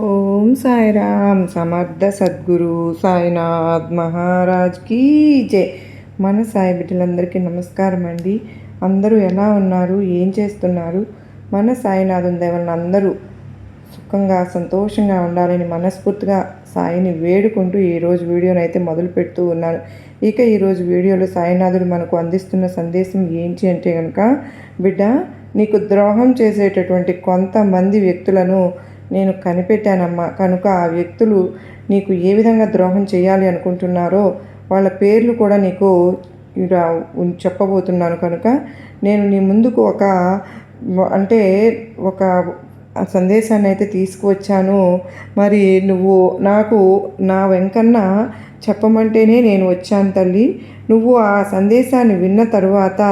ఓం సాయిరామ్ సమర్థ సద్గురు సాయినాథ్ మహారాజ్కి జై. మన సాయి బిడ్డలందరికీ నమస్కారం అండి. అందరూ ఎలా ఉన్నారు, ఏం చేస్తున్నారు? మన సాయినాథుని దయవలన అందరూ సుఖంగా సంతోషంగా ఉండాలని మనస్ఫూర్తిగా సాయిని వేడుకుంటూ ఈరోజు వీడియోని అయితే మొదలు పెడుతూ ఉన్నాను. ఇక ఈరోజు వీడియోలో సాయినాథుడు మనకు అందిస్తున్న సందేశం ఏంటి అంటే కనుక, బిడ్డ, నీకు ద్రోహం చేసేటటువంటి కొంతమంది వ్యక్తులను నేను కనిపెట్టానమ్మా. కనుక ఆ వ్యక్తులు నీకు ఏ విధంగా ద్రోహం చేయాలి అనుకుంటున్నారో వాళ్ళ పేర్లు కూడా నీకు చెప్పబోతున్నాను. కనుక నేను నీ ముందుకు ఒక సందేశాన్ని అయితే తీసుకువచ్చాను. మరి నువ్వు నాకు నా వెంకన్న చెప్పమంటేనే నేను వచ్చాను తల్లి. నువ్వు ఆ సందేశాన్ని విన్న తరువాత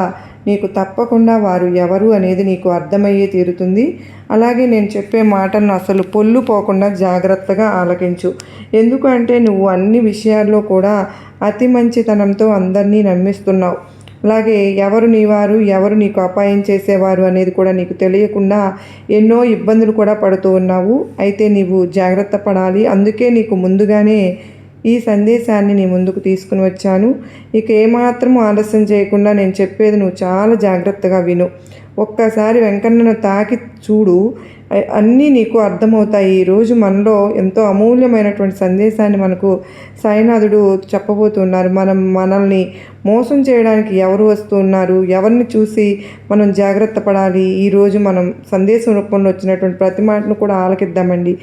నీకు తప్పకుండా వారు ఎవరు అనేది నీకు అర్థమయ్యే తీరుతుంది. అలాగే నేను చెప్పే మాటలను అసలు పొల్లు పోకుండా జాగ్రత్తగా ఆలకించు. ఎందుకంటే నువ్వు అన్ని విషయాల్లో కూడా అతి మంచితనంతో అందరినీ నమ్మిస్తున్నావు. అలాగే ఎవరు నీవారు, ఎవరు నీకు అపాయం చేసేవారు అనేది కూడా నీకు తెలియకుండా ఎన్నో ఇబ్బందులు కూడా పడుతూ ఉన్నావు. అయితే నీవు జాగ్రత్త పడాలి. అందుకే నీకు ముందుగానే ఈ సందేశాన్ని నీ ముందుకు తీసుకుని వచ్చాను. ఇక ఏమాత్రం ఆలస్యం చేయకుండా నేను చెప్పేది నువ్వు చాలా జాగ్రత్తగా విను. ఒక్కసారి వెంకన్నను తాకి చూడు, అన్నీ నీకు అర్థమవుతాయి. ఈరోజు మనలో ఎంతో అమూల్యమైనటువంటి సందేశాన్ని మనకు సాయినాథుడు చెప్పబోతున్నారు. మనల్ని మోసం చేయడానికి ఎవరు వస్తున్నారు, ఎవరిని చూసి మనం జాగ్రత్త పడాలి. ఈరోజు మనం సందేశం రూపంలో వచ్చినటువంటి ప్రతి మాటను కూడా ఆలకిద్దామండి.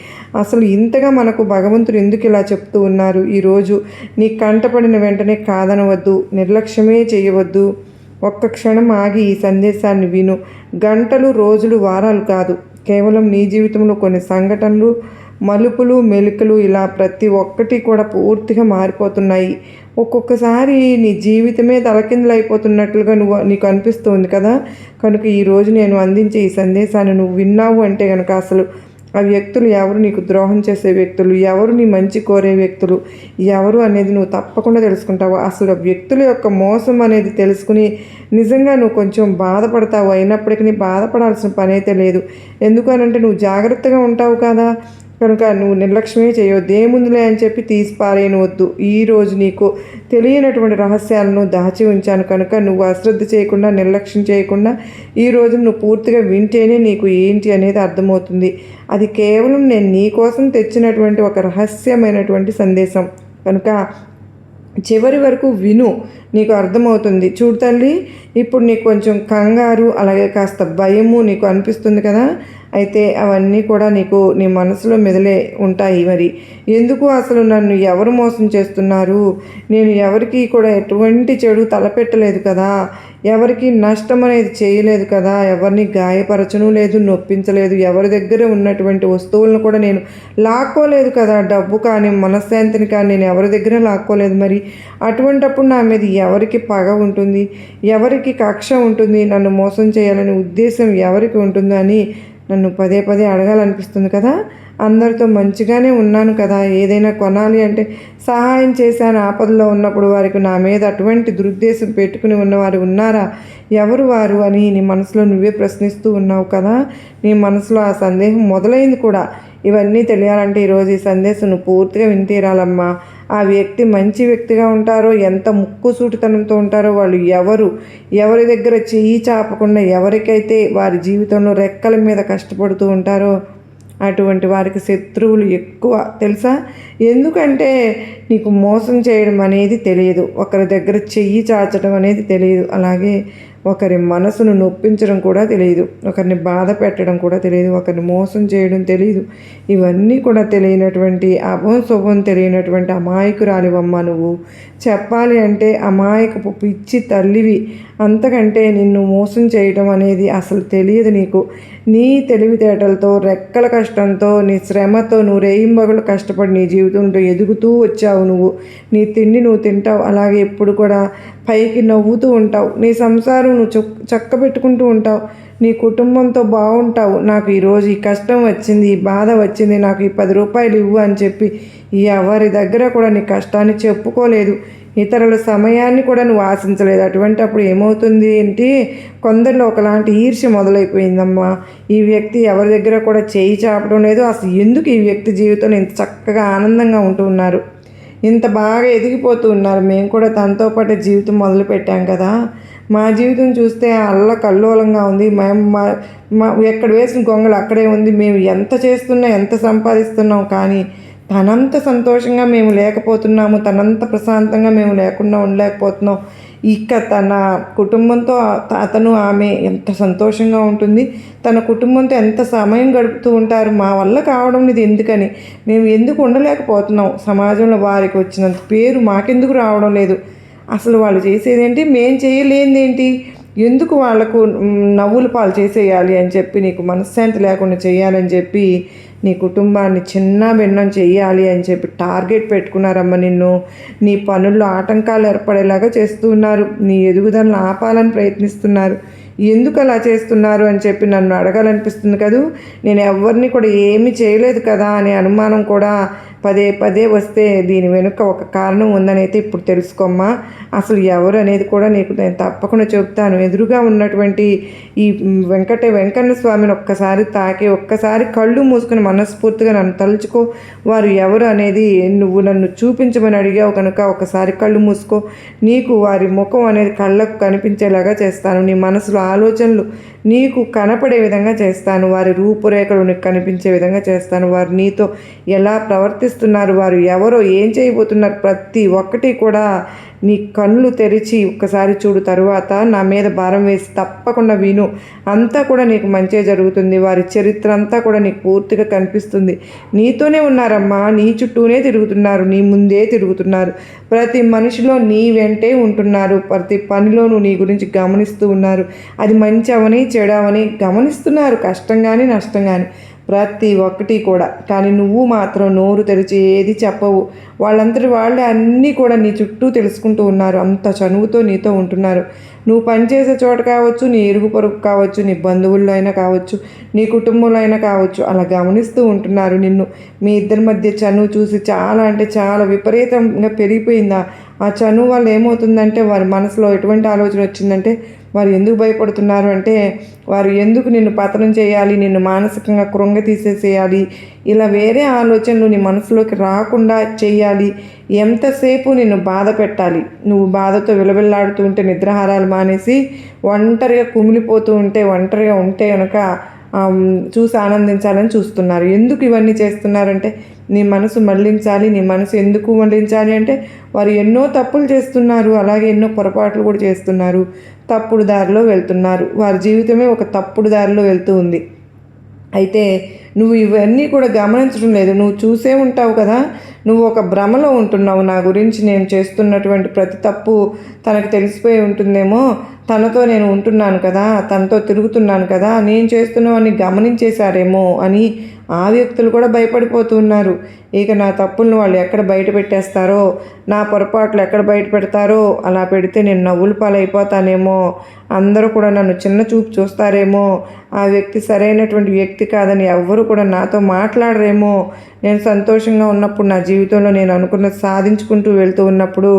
అసలు ఇంతగా మనకు భగవంతుడు ఎందుకు ఇలా చెప్తూ ఉన్నారు? ఈరోజు నీ కంటపడిన వెంటనే కాదనవద్దు, నిర్లక్ష్యమే చేయవద్దు. ఒక్క క్షణం ఆగి ఈ సందేశాన్ని విను. గంటలు, రోజులు, వారాలు కాదు, కేవలం నీ జీవితంలో కొన్ని సంఘటనలు, మలుపులు, మెలుకలు, ఇలా ప్రతి ఒక్కటి కూడా పూర్తిగా మారిపోతున్నాయి. ఒక్కొక్కసారి నీ జీవితమే తలకిందులైపోతున్నట్లుగా నీకు అనిపిస్తుంది కదా. కనుక ఈరోజు నేను అందించే ఈ సందేశాన్ని నువ్వు విన్నావు అంటే కనుక అసలు ఆ వ్యక్తులు ఎవరు, నీకు ద్రోహం చేసే వ్యక్తులు ఎవరు, నీ మంచి కోరే వ్యక్తులు ఎవరు అనేది నువ్వు తప్పకుండా తెలుసుకుంటావు. అసలు ఆ వ్యక్తుల యొక్క మోసం అనేది తెలుసుకుని నిజంగా నువ్వు కొంచెం బాధపడతావు. అయినప్పటికీ బాధపడాల్సిన పని అయితే లేదు. ఎందుకనంటే నువ్వు జాగ్రత్తగా ఉంటావు కదా. కనుక నువ్వు నిర్లక్ష్యమే చేయవద్దు. ఏముందులే అని చెప్పి తీసి పారేయనవద్దు. ఈరోజు నీకు తెలియనటువంటి రహస్యాలను దాచి ఉంచాను. కనుక నువ్వు అశ్రద్ధ చేయకుండా, నిర్లక్ష్యం చేయకుండా ఈరోజు నువ్వు పూర్తిగా వింటేనే నీకు ఏంటి అనేది అర్థమవుతుంది. అది కేవలం నేను నీ కోసం తెచ్చినటువంటి ఒక రహస్యమైనటువంటి సందేశం. కనుక చివరి వరకు విను, నీకు అర్థమవుతుంది. చూడు తల్లి, ఇప్పుడు నీకు కొంచెం కంగారు, అలాగే కాస్త భయము నీకు అనిపిస్తుంది కదా. అయితే అవన్నీ కూడా నీకు నీ మనసులో మెదిలే ఉంటాయి. మరి ఎందుకు అసలు నన్ను ఎవరు మోసం చేస్తున్నారు? నేను ఎవరికి కూడా ఎటువంటి చెడు తలపెట్టలేదు కదా, ఎవరికి నష్టం అనేది చేయలేదు కదా, ఎవరిని గాయపరచను లేదు, నొప్పించలేదు, ఎవరి దగ్గర ఉన్నటువంటి వస్తువులను కూడా నేను లాక్కోలేదు కదా. డబ్బు కానీ, మనశ్శాంతిని కానీ నేను ఎవరి దగ్గర లాక్కోలేదు. మరి అటువంటప్పుడు నా మీద ఎవరికి పగ ఉంటుంది, ఎవరికి కక్ష ఉంటుంది, నన్ను మోసం చేయాలనే ఉద్దేశం ఎవరికి ఉంటుందో అని నన్ను పదే పదే అడగాలనిపిస్తుంది కదా. అందరితో మంచిగానే ఉన్నాను కదా. ఏదైనా కొనాలి అంటే సహాయం చేశాను. ఆపదలో ఉన్నప్పుడు వారికి నా మీద అటువంటి దురుద్దేశం పెట్టుకుని ఉన్నవారు ఉన్నారా? ఎవరు వారు అని నీ మనసులో నువ్వే ప్రశ్నిస్తూ ఉన్నావు కదా. నీ మనసులో ఆ సందేహం మొదలైంది కూడా. ఇవన్నీ తెలియాలంటే ఈరోజు ఈ సందేశం నువ్వు పూర్తిగా వినితీరాలమ్మా. ఆ వ్యక్తి మంచి వ్యక్తిగా ఉంటారో, ఎంత ముక్కుసూటితనంతో ఉంటారో, వాళ్ళు ఎవరి దగ్గర చెయ్యి చాపకుండా ఎవరికైతే వారి జీవితంలో రెక్కల మీద కష్టపడుతూ ఉంటారో అటువంటి వారికి శత్రువులు ఎక్కువ, తెలుసా? ఎందుకంటే నీకు మోసం చేయడం అనేది తెలియదు, ఒకరి దగ్గర చెయ్యి చాచడం అనేది తెలియదు, అలాగే ఒకరి మనసును నొప్పించడం కూడా తెలియదు, ఒకరిని బాధ పెట్టడం కూడా తెలియదు, ఒకరిని మోసం చేయడం తెలియదు. ఇవన్నీ కూడా తెలియనటువంటి, శుభం తెలియనటువంటి అమాయకురాలివమ్మ నువ్వు. చెప్పాలి అంటే అమాయకపు పిచ్చి తల్లివి. అంతకంటే నిన్ను మోసం చేయడం అనేది అసలు తెలియదు నీకు. నీ తెలివితేటలతో, రెక్కల కష్టంతో, నీ శ్రమతో నువ్వు రేయింబగలు కష్టపడి నీ జీవితంలో ఎదుగుతూ వచ్చావు. నువ్వు నీ తిండి నువ్వు తింటావు, అలాగే ఎప్పుడు కూడా పైకి నవ్వుతూ ఉంటావు. నీ సంసారం నువ్వు చక్కబెట్టుకుంటూ ఉంటావు, నీ కుటుంబంతో బాగుంటావు. నాకు ఈరోజు ఈ కష్టం వచ్చింది, ఈ బాధ వచ్చింది, నాకు ఈ 10 రూపాయలు ఇవ్వు అని చెప్పి ఎవరి దగ్గర కూడా నీ కష్టాన్ని చెప్పుకోలేదు. ఇతరుల సమయాన్ని కూడా నువ్వు ఆశించలేదు. అటువంటి అప్పుడు ఏమవుతుంది ఏంటి, కొందరిలో ఒకలాంటి ఈర్ష్య మొదలైపోయిందమ్మా. ఈ వ్యక్తి ఎవరి దగ్గర కూడా చేయి చాపడం లేదు, అసలు ఎందుకు ఈ వ్యక్తి జీవితంలో ఇంత చక్కగా ఆనందంగా ఉంటూ ఉన్నారు, ఇంత బాగా ఎదిగిపోతూ ఉన్నారు, మేము కూడా తనతో పాటు జీవితం మొదలుపెట్టాం కదా, మా జీవితం చూస్తే అల్లకల్లోలంగా ఉంది, మేము ఎక్కడ వేసిన గొంగలు అక్కడే ఉంది, మేము ఎంత చేస్తున్నా ఎంత సంపాదిస్తున్నాం, కానీ తనంత సంతోషంగా మేము లేకపోతున్నాము, తనంత ప్రశాంతంగా మేము లేకుండా ఉండలేకపోతున్నాం. ఇక తన కుటుంబంతో అతను ఆమె ఎంత సంతోషంగా ఉంటుంది, తన కుటుంబంతో ఎంత సమయం గడుపుతూ ఉంటారు, మా వల్ల కావడం ఇది ఎందుకని, మేము ఎందుకు ఉండలేకపోతున్నాం, సమాజంలో వారికి వచ్చినంత పేరు మాకెందుకు రావడం లేదు, అసలు వాళ్ళు చేసేదేంటి, మేం చేయలేనిదేంటి, ఎందుకు వాళ్లకు నవ్వుల పాలు చేసేయాలి అని చెప్పి, నీకు మనశ్శాంతి లేకుండా చేయాలని చెప్పి, నీ కుటుంబాన్ని చిన్న భిన్నం చెయ్యాలి అని చెప్పి టార్గెట్ పెట్టుకున్నారమ్మ నిన్ను. నీ పనుల్లో ఆటంకాలు ఏర్పడేలాగా చేస్తున్నారు, నీ ఎదుగుదలను ఆపాలని ప్రయత్నిస్తున్నారు. ఎందుకు అలా చేస్తున్నారు అని చెప్పి నన్ను అడగాలనిపిస్తుంది కదూ. నేను ఎవరిని కూడా ఏమీ చేయలేదు కదా అనే అనుమానం కూడా పదే పదే వస్తే దీని వెనుక ఒక కారణం ఉందని అయితే ఇప్పుడు తెలుసుకోమ్మా. అసలు ఎవరు అనేది కూడా నీకు నేను తప్పకుండా చెప్తాను. ఎదురుగా ఉన్నటువంటి ఈ వెంకన్న స్వామిని ఒక్కసారి తాకి ఒక్కసారి కళ్ళు మూసుకుని మనస్ఫూర్తిగా నన్ను తలుచుకో. వారు ఎవరు అనేది నువ్వు నన్ను చూపించమని అడిగావు కనుక ఒకసారి కళ్ళు మూసుకో. నీకు వారి ముఖం అనేది కళ్ళకు కనిపించేలాగా చేస్తాను. నీ మనసులో ఆలోచనలు నీకు కనపడే విధంగా చేస్తాను. వారి రూపురేఖలు నీకు కనిపించే విధంగా చేస్తాను. వారు నీతో ఎలా ప్రవర్తిస్తున్నారు, వారు ఎవరో ఏం చేయబోతున్నారు, ప్రతి ఒక్కటి కూడా నీ కళ్ళు తెరిచి ఒక్కసారి చూడు. తరువాత నా మీద భారం వేసి తప్పకుండా విను. అంతా కూడా నీకు మంచే జరుగుతుంది. వారి చరిత్ర అంతా కూడా నీకు పూర్తిగా కనిపిస్తుంది. నీతోనే ఉన్నారమ్మా, నీ చుట్టూనే తిరుగుతున్నారు, నీ ముందే తిరుగుతున్నారు. ప్రతి మనిషిలో నీ వెంటే ఉంటున్నారు. ప్రతి పనిలోనూ నీ గురించి గమనిస్తూ ఉన్నారు. అది మంచి అవని చెడవని గమనిస్తున్నారు, కష్టం కానీ నష్టం కానీ ప్రతి ఒక్కటి కూడా. కానీ నువ్వు మాత్రం నోరు తెరిచి ఏది చెప్పవు. వాళ్ళంతటి వాళ్ళే అన్నీ కూడా నీ చుట్టూ తెలుసుకుంటూ ఉన్నారు. అంత చనువుతో నీతో ఉంటున్నారు. నువ్వు పనిచేసే చోట కావచ్చు, నీ ఇరుగు పొరుగు కావచ్చు, నీ బంధువుల్లో అయినా కావచ్చు, నీ కుటుంబంలో అయినా కావచ్చు, అలా గమనిస్తూ ఉంటున్నారు నిన్ను. మీ ఇద్దరి మధ్య చనువు చూసి చాలా అంటే చాలా విపరీతంగా పెరిగిపోయిందా. ఆ చనువు వల్ల ఏమవుతుందంటే వారి మనసులో ఎటువంటి ఆలోచన వచ్చిందంటే, వారు ఎందుకు భయపడుతున్నారు అంటే, వారు ఎందుకు నిన్ను పతనం చేయాలి, నిన్ను మానసికంగా కృంగ తీసేసేయాలి, ఇలా వేరే ఆలోచనలు నీ మనసులోకి రాకుండా చేయాలి, ఎంతసేపు నిన్ను బాధ పెట్టాలి. నువ్వు బాధతో విలవిల్లాడుతూ ఉంటే, నిద్రాహారాలు మానేసి ఒంటరిగా కుమిలిపోతూ ఉంటే, ఒంటరిగా ఉంటే కనుక చూసి ఆనందించాలని చూస్తున్నారు. ఎందుకు ఇవన్నీ చేస్తున్నారంటే, నీ మనసు మళ్ళించాలి. నీ మనసు ఎందుకు మళ్ళించాలి అంటే, వారు ఎన్నో తప్పులు చేస్తున్నారు, అలాగే ఎన్నో పొరపాట్లు కూడా చేస్తున్నారు, తప్పుడు దారిలో వెళ్తున్నారు. వారి జీవితమే ఒక తప్పుడు దారిలో వెళ్తూ ఉంది. అయితే నువ్వు ఇవన్నీ కూడా గమనించడం లేదు. నువ్వు చూసే ఉంటావు కదా, నువ్వు ఒక భ్రమలో ఉంటున్నావు. నా గురించి నేను చేస్తున్నటువంటి ప్రతి తప్పు తనకు తెలిసిపోయి ఉంటుందేమో, తనతో నేను ఉంటున్నాను కదా, తనతో తిరుగుతున్నాను కదా, నేను చేస్తున్నవన్నీ గమనించేశారేమో అని ఆ వ్యక్తులు కూడా భయపడిపోతూ ఉన్నారు. ఇక నా తప్పులను వాళ్ళు ఎక్కడ బయట పెట్టేస్తారో, నా పొరపాట్లు ఎక్కడ బయట పెడతారో, అలా పెడితే నేను నవ్వుల పాలైపోతానేమో, అందరూ కూడా నన్ను చిన్న చూపు చూస్తారేమో, ఆ వ్యక్తి సరైనటువంటి వ్యక్తి కాదని ఎవ్వరూ కూడా నాతో మాట్లాడరేమో, నేను సంతోషంగా ఉన్నప్పుడు నా జీవితంలో నేను అనుకున్నది సాధించుకుంటూ వెళ్తూ ఉన్నప్పుడు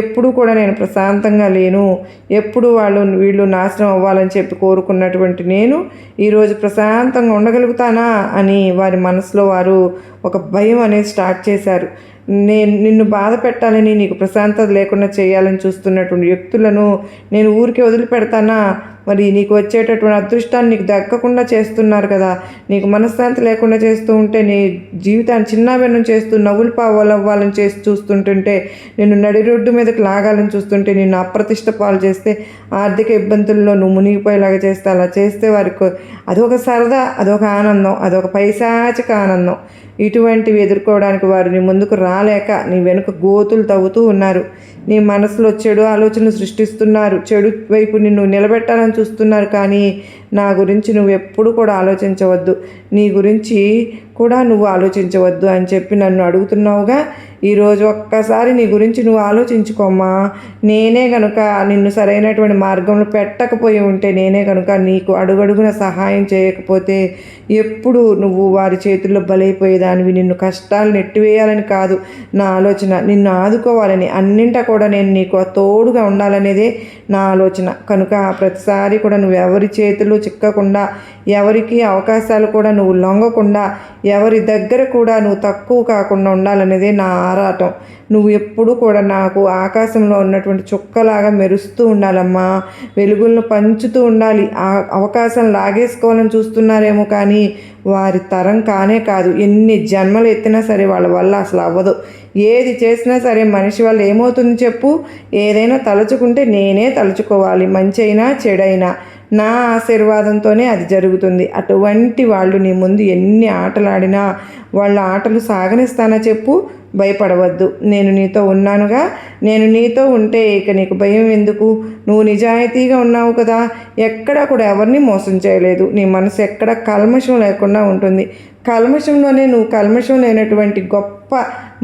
ఎప్పుడూ కూడా నేను ప్రశాంతంగా లేను. ఎప్పుడు వీళ్ళు నాశనం అవ్వాలని చెప్పి కోరుకున్నటువంటి నేను ఈరోజు ప్రశాంతంగా ఉండగలుగుతానా అని వారి మనసులో వారు ఒక భయం అనేది స్టార్ట్ చేశారు. నిన్ను బాధ పెట్టాలని, నీకు ప్రశాంతత లేకుండా చేయాలని చూస్తున్నటువంటి వ్యక్తులను నేను ఊరికే వదిలిపెడతానా? మరి నీకు వచ్చేటటువంటి అదృష్టాన్ని నీకు దక్కకుండా చేస్తున్నారు కదా, నీకు మనశ్శాంతి లేకుండా చేస్తూ ఉంటే, నీ జీవితాన్ని చిన్నాభిన్నం చేస్తూ నవ్వులు పాలవ్వాలని చేసి చూస్తుంటుంటే, నిన్ను నడి రోడ్డు మీదకి లాగాలని చూస్తుంటే, నిన్ను అప్రతిష్ట పాలు చేస్తే, ఆర్థిక ఇబ్బందుల్లో నువ్వు మునిగిపోయేలాగా చేస్తే, అలా చేస్తే వారికి అదొక సరదా, అదొక ఆనందం, అదొక పైశాచిక ఆనందం. ఇటువంటివి ఎదుర్కోవడానికి వారు నీ ముందుకు రాలేక నీ వెనుక గోతులు తవ్వుతూ ఉన్నారు. నీ మనసులో చెడు ఆలోచనలు సృష్టిస్తున్నారు, చెడు వైపు నిన్ను నిలబెట్టాలని చూస్తున్నారు. కానీ నా గురించి నువ్వు ఎప్పుడు కూడా ఆలోచించవద్దు, నీ గురించి కూడా నువ్వు ఆలోచించవద్దు అని చెప్పి నన్ను అడుగుతున్నావుగా. ఈరోజు ఒక్కసారి నీ గురించి నువ్వు ఆలోచించుకోమ్మా. నేనే కనుక నిన్ను సరైనటువంటి మార్గంలో పెట్టకపోయి ఉంటే, నేనే కనుక నీకు అడుగడుగున సహాయం చేయకపోతే ఎప్పుడు నువ్వు వారి చేతుల్లో బలైపోయేదానివి. నిన్ను కష్టాలు నెట్టివేయాలని కాదు నా ఆలోచన, నిన్ను ఆదుకోవాలని, అన్నింటా కూడా నేను నీకు తోడుగా ఉండాలనేదే నా ఆలోచన. కనుక ప్రతిసారి కూడా నువ్వు ఎవరి చేతుల్లో చిక్కకుండా, ఎవరికి అవకాశాలు కూడా నువ్వు లొంగకుండా, ఎవరి దగ్గర కూడా నువ్వు తక్కువ కాకుండా ఉండాలనేదే నా ఆరాటం. నువ్వు ఎప్పుడూ కూడా నాకు ఆకాశంలో ఉన్నటువంటి చుక్కలాగా మెరుస్తూ ఉండాలమ్మా. వెలుగులను పంచుతూ ఉండాలి. ఆ అవకాశం లాగేసుకోవాలని చూస్తున్నారేమో కానీ వారి తరం కానే కాదు. ఎన్ని జన్మలు ఎత్తినా సరే వాళ్ళ వల్ల అసలు అవ్వదు. ఏది చేసినా సరే మనిషి వల్ల ఏమవుతుంది చెప్పు? ఏదైనా తలుచుకుంటే నేనే తలుచుకోవాలి. మంచి అయినా చెడైనా నా ఆశీర్వాదంతోనే అది జరుగుతుంది. అటువంటి వాళ్ళు నీ ముందు ఎన్ని ఆటలాడినా వాళ్ళ ఆటలు సాగనిస్తానా చెప్పు? భయపడవద్దు, నేను నీతో ఉన్నానుగా. నేను నీతో ఉంటే ఇక నీకు భయం ఎందుకు? నువ్వు నిజాయితీగా ఉన్నావు కదా. ఎక్కడా కూడా ఎవరిని మోసం చేయలేదు. నీ మనసు ఎక్కడ కల్మషం లేకుండా ఉంటుంది. కల్మషంలోనే నువ్వు కల్మషం లేనటువంటి గొప్ప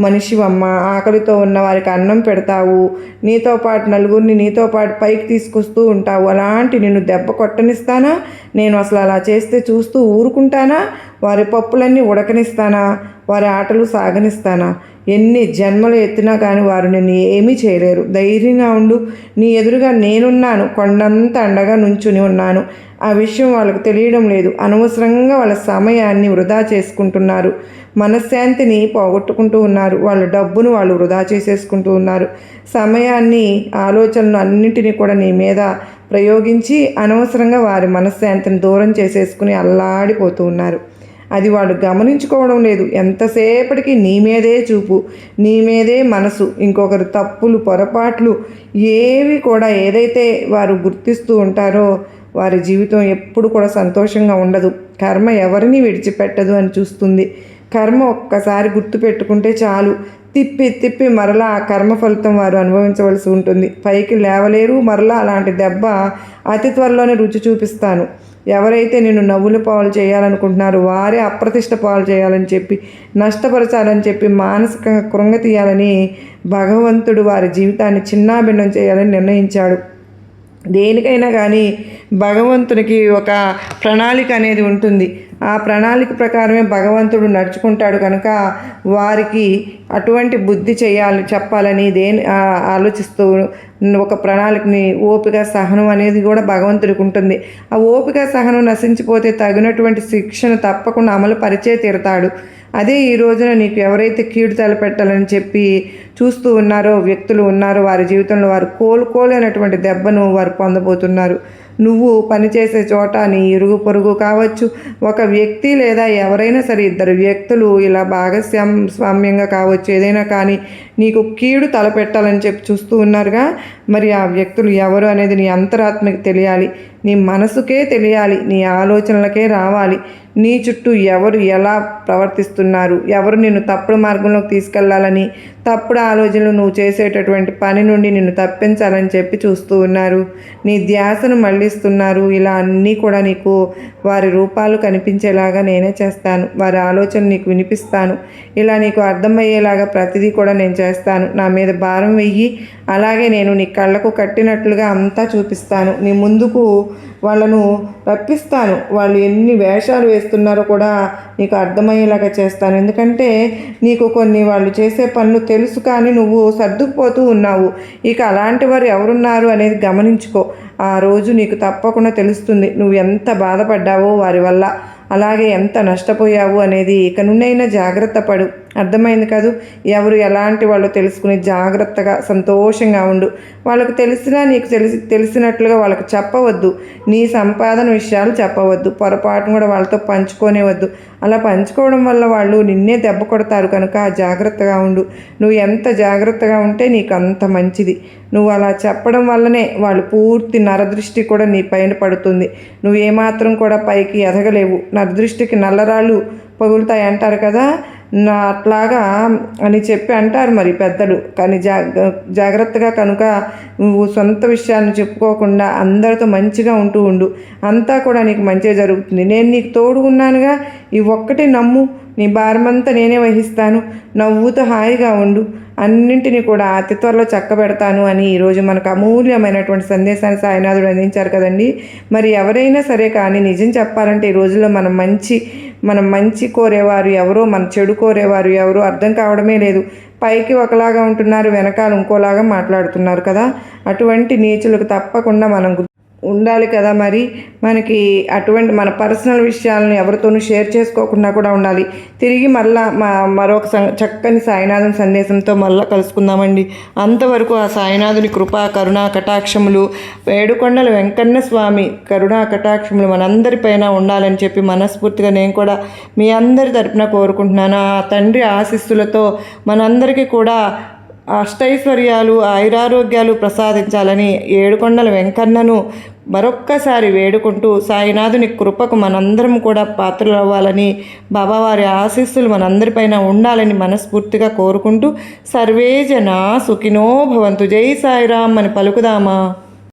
మనిషివమ్మ. ఆకలితో ఉన్న వారికి అన్నం పెడతావు. నీతో పాటు నలుగురిని నీతో పాటు పైకి తీసుకొస్తూ ఉంటావు. అలాంటి నిన్ను దెబ్బ కొట్టనిస్తానా? నేను అసలు అలా చేస్తే చూస్తూ ఊరుకుంటానా? వారి పప్పులన్నీ ఉడకనిస్తానా? వారి ఆటలు సాగనిస్తానా? ఎన్ని జన్మలు ఎత్తినా కానీ వారు నిన్ను ఏమీ చేయలేరు. ధైర్యంగా ఉండు. నీ ఎదురుగా నేనున్నాను. కొండంత అండగా నుంచుని ఉన్నాను. ఆ విషయం వాళ్ళకు తెలియడం లేదు. అనవసరంగా వాళ్ళ సమయాన్ని వృధా చేసుకుంటున్నారు. మనశ్శాంతిని పోగొట్టుకుంటూ ఉన్నారు. వాళ్ళ డబ్బును వాళ్ళు వృధా చేసేసుకుంటూ ఉన్నారు. సమయాన్ని, ఆలోచనలు అన్నింటినీ కూడా నీ మీద ప్రయోగించి అనవసరంగా వారి మనశ్శాంతిని దూరం చేసేసుకుని అల్లాడిపోతూ ఉన్నారు. అది వాడు గమనించుకోవడం లేదు. ఎంతసేపటికి నీ మీదే చూపు, నీ మీదే మనసు. ఇంకొకరు తప్పులు, పొరపాట్లు ఏవి కూడా ఏదైతే వారు గుర్తిస్తూ ఉంటారో వారి జీవితం ఎప్పుడు కూడా సంతోషంగా ఉండదు. కర్మ ఎవరిని విడిచిపెట్టదు అని చూస్తుంది. కర్మ ఒక్కసారి గుర్తుపెట్టుకుంటే చాలు, తిప్పి తిప్పి మరలా ఆ కర్మ ఫలితం వారు అనుభవించవలసి ఉంటుంది. పైకి లేవలేరు. మరలా అలాంటి దెబ్బ అతి త్వరలోనే రుచి చూపిస్తాను. ఎవరైతే నిన్ను నవ్వుల పాలు చేయాలనుకుంటున్నారో వారే అప్రతిష్ట పాలు చేయాలని చెప్పి, నష్టపరచాలని చెప్పి, మానసికంగా కృంగతీయాలని భగవంతుడు వారి జీవితాన్ని చిన్నాభిన్నం చేయాలని నిర్ణయించాడు. దేనికైనా కానీ భగవంతునికి ఒక ప్రణాళిక అనేది ఉంటుంది. ఆ ప్రణాళిక ప్రకారమే భగవంతుడు నడుచుకుంటాడు. కనుక వారికి అటువంటి బుద్ధి చెప్పాలని ఆలోచిస్తూ ఒక ప్రణాళికని, ఓపిక, సహనం అనేది కూడా భగవంతుడికి ఉంటుంది. ఆ ఓపిక, సహనం నశించిపోతే తగినటువంటి శిక్షను తప్పకుండా అమలు పరిచే తీరుతాడు. అదే ఈ రోజున నీకు ఎవరైతే కీడు తలపెట్టాలని చెప్పి చూస్తూ ఉన్నారో వ్యక్తులు ఉన్నారో వారి జీవితంలో వారు కోలుకోలేనటువంటి దెబ్బను వారు పొందబోతున్నారు. నువ్వు పనిచేసే చోట నీ ఇరుగు పొరుగు కావచ్చు, ఒక వ్యక్తి లేదా ఎవరైనా సరే, ఇద్దరు వ్యక్తులు ఇలా స్వామ్యంగా కావచ్చు, ఏదైనా కానీ నీకు కీడు తలపెట్టాలని చెప్పి చూస్తూ ఉన్నారుగా. మరి ఆ వ్యక్తులు ఎవరు అనేది నీ అంతరాత్మకి తెలియాలి, నీ మనసుకే తెలియాలి, నీ ఆలోచనలకే రావాలి. నీ చుట్టూ ఎవరు ఎలా ప్రవర్తిస్తున్నారు, ఎవరు నిన్ను తప్పుడు మార్గంలోకి తీసుకెళ్లాలని, తప్పుడు ఆలోచనలు నువ్వు చేసేటటువంటి పని నుండి నిన్ను తప్పించాలని చెప్పి చూస్తూ ఉన్నారు. నీ ధ్యాసను మళ్ళిస్తున్నారు. ఇలా అన్నీ కూడా నీకు వారి రూపాలు కనిపించేలాగా నేనే చేస్తాను. వారి ఆలోచన నీకు వినిపిస్తాను. ఇలా నీకు అర్థమయ్యేలాగా ప్రతిదీ కూడా నేను చేస్తాను. నా మీద భారం వెయ్యి, అలాగే నేను నీ కళ్ళకు కట్టినట్లుగా అంతా చూపిస్తాను. నీ ముందుకు వాళ్ళను రప్పిస్తాను. వాళ్ళు ఎన్ని వేషాలు వేస్తున్నారో కూడా నీకు అర్థమయ్యేలాగా చేస్తాను. ఎందుకంటే నీకు కొన్ని వాళ్ళు చేసే పనులు తెలుసు, కానీ నువ్వు సర్దుకుపోతూ ఉన్నావు. ఇక అలాంటి వారు ఎవరున్నారు అనేది గమనించుకో. ఆ రోజు నీకు తప్పకుండా తెలుస్తుంది నువ్వు ఎంత బాధపడ్డావో వారి వల్ల, అలాగే ఎంత నష్టపోయావు అనేది. ఇక నుండైనా జాగ్రత్త పడు. అర్థమైంది కాదు? ఎవరు ఎలాంటి వాళ్ళు తెలుసుకుని జాగ్రత్తగా సంతోషంగా ఉండు. వాళ్ళకు తెలిసినా నీకు తెలిసినట్లుగా వాళ్ళకు చెప్పవద్దు. నీ సంపాదన విషయాలు చెప్పవద్దు. పొరపాటును కూడా వాళ్ళతో పంచుకోనేవద్దు. అలా పంచుకోవడం వల్ల వాళ్ళు నిన్నే దెబ్బ కొడతారు. కనుక జాగ్రత్తగా ఉండు. నువ్వు ఎంత జాగ్రత్తగా ఉంటే నీకు అంత మంచిది. నువ్వు అలా చెప్పడం వల్లనే వాళ్ళు పూర్తి నరదృష్టి కూడా నీ పైన పడుతుంది. నువ్వు ఏమాత్రం కూడా పైకి ఎదగలేవు. నరదృష్టికి నల్లరాళ్ళు పగులుతాయి అంటారు కదా, అట్లాగా అని చెప్పి అంటారు మరి పెద్దలు. కానీ జాగ్రత్తగా కనుక నువ్వు సొంత విషయాలను చెప్పుకోకుండా అందరితో మంచిగా ఉంటూ ఉండు. అంతా కూడా నీకు మంచిగా జరుగుతుంది. నేను నీకు తోడు ఉన్నానుగా. ఈ ఒక్కటి నమ్ము, నీ భారమంతా నేనే వహిస్తాను, నవ్వుతూ హాయిగా ఉండు, అన్నింటినీ కూడా అతి త్వరలో చక్కబెడతాను అని ఈరోజు మనకు అమూల్యమైనటువంటి సందేశాన్ని సాయినాథుడు అందించారు కదండి. మరి ఎవరైనా సరే కానీ నిజం చెప్పాలంటే ఈ రోజుల్లో మనం మంచి కోరేవారు ఎవరో, మన చెడు కోరేవారు ఎవరో అర్థం కావడమే లేదు. పైకి ఒకలాగా ఉంటున్నారు, వెనకాల ఇంకోలాగా మాట్లాడుతున్నారు కదా. అటువంటి నీచులకు తప్పకుండా మనం ఉండాలి కదా. మరి మనకి అటువంటి మన పర్సనల్ విషయాలను ఎవరితోనూ షేర్ చేసుకోకుండా కూడా ఉండాలి. తిరిగి మళ్ళా మరొక చక్కని సాయినాథుని సందేశంతో మళ్ళీ కలుసుకుందామండి. అంతవరకు ఆ సాయినాథుని కృపా కరుణా కటాక్షములు, ఏడుకొండల వెంకన్న స్వామి కరుణా కటాక్షములు మనందరిపైన ఉండాలని చెప్పి మనస్ఫూర్తిగా నేను కూడా మీ అందరి తరపున కోరుకుంటున్నాను. ఆ తండ్రి ఆశీస్సులతో మనందరికీ కూడా అష్టైశ్వర్యాలు ఆయురారోగ్యాలు ప్రసాదించాలని ఏడుకొండల వెంకన్నను మరొక్కసారి వేడుకుంటూ సాయినాథుని కృపకు మనందరం కూడా పాత్రలు అవ్వాలని, బాబావారి ఆశీస్సులు మనందరిపైన ఉండాలని మనస్ఫూర్తిగా కోరుకుంటూ సర్వే జనా సుఖినో భవంతు. జై సాయిరామ్ అని పలుకుదామా.